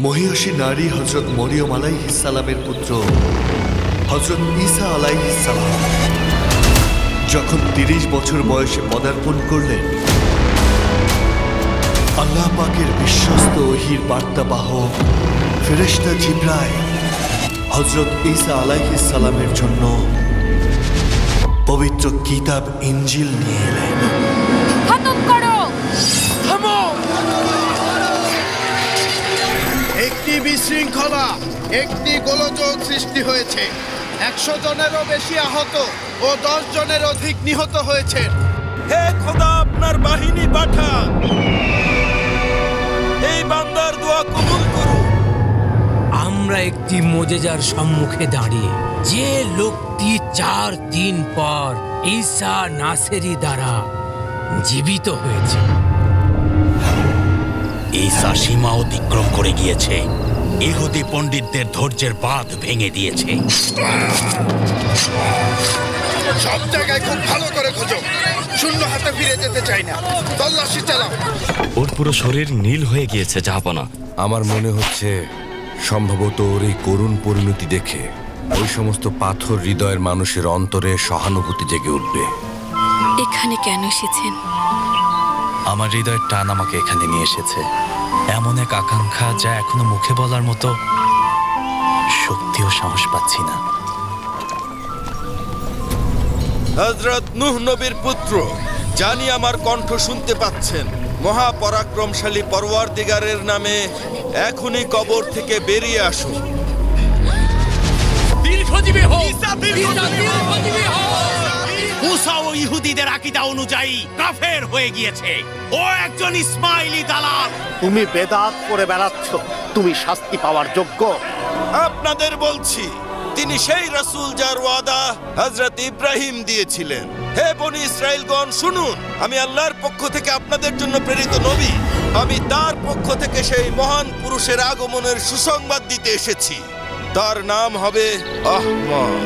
মহিয়সী নারী হযরত মরিয়ম আলাইহিস সালামের পুত্র হযরত ঈসা আলাইহিস সালাম যখন ৩০ বছর বয়সে পদার্পণ করলেন, আল্লাহ পাকের বিশ্বস্ত ওহীর বার্তাবাহক ফেরেশতা জিবরাইল হযরত ঈসা আলাইহিস সালামের জন্য পবিত্র কিতাব ইনজিল নিয়ে এলেন। খতম করো। থামো! একটি বিশৃঙ্খলা, একটি গোলযোগ সৃষ্টি হয়েছে। ১০০ জনেরও বেশি আহত ও ১০ জনের অধিক নিহত হয়েছেন। হে খোদা, আপনার বাহিনী পাঠান, এই বান্দার দোয়া কবুল করুন। আমরা একটি মুজিজার সম্মুখে দাঁড়িয়ে, যে লোকটি ৪ দিন পর ঈসা নাসেরি দ্বারা জীবিত হয়েছে। ঈসা সীমা অতিক্রম করে গিয়েছে, ইহুদি পণ্ডিতদের ধৈর্যের বাঁধ ভেঙে দিয়েছে। সব জায়গায় খুব ভালো করে খোঁজো, শূন্য হাতে ফিরে যেতে চাই না। তল্লাশি চালাও। ওর পুরো শরীর নীল হয়ে গিয়েছে জাহাপনা। আমার মনে হচ্ছে সম্ভবত ওর এই করুণ পরিণতি দেখে ওই সমস্ত পাথর হৃদয়ের মানুষের অন্তরে সহানুভূতি জেগে উঠবে। এখানে কেন এসেছেন? আমার হৃদয়ের টান আমাকে এখানে নিয়ে এসেছে। এমন এক আকাঙ্ক্ষা যা এখনো মুখে বলার মতো শক্তি ও সাহস পাচ্ছি না। হযরত নূহ নবীর পুত্র, জানি আমার কণ্ঠ শুনতে পাচ্ছেন। মহাপরাক্রমশালী পরওয়ারদিগারের নামে এখনই কবর থেকে বেরিয়ে আসুন। দীর্ঘজীবী হোক! মুসা ও ইহুদিদের আকীদা অনুযায়ী কাফের হয়ে গিয়েছে। ও একজন ইসমাইলি দালাল। তুমি বেদাত করে বেড়াচ্ছ, তুমি শাস্তি পাওয়ার যোগ্য। আপনাদের বলছি, তিনি সেই রাসূল যার ওয়াদা হযরত ইব্রাহিম দিয়েছিলেন। হে বনি ইসরাইলগণ, শুনুন, আমি আল্লাহর পক্ষ থেকে আপনাদের জন্য প্রেরিত নবী। আমি তার পক্ষ থেকে সেই মহান পুরুষের আগমনের সুসংবাদ দিতে এসেছি। তার নাম হবে আহমদ।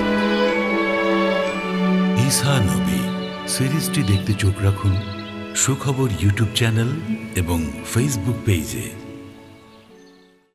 ঈসা নবী সিরিজটি দেখতে চোখ রাখুন সুখবর ইউটিউব চ্যানেল এবং ফেসবুক পেজে।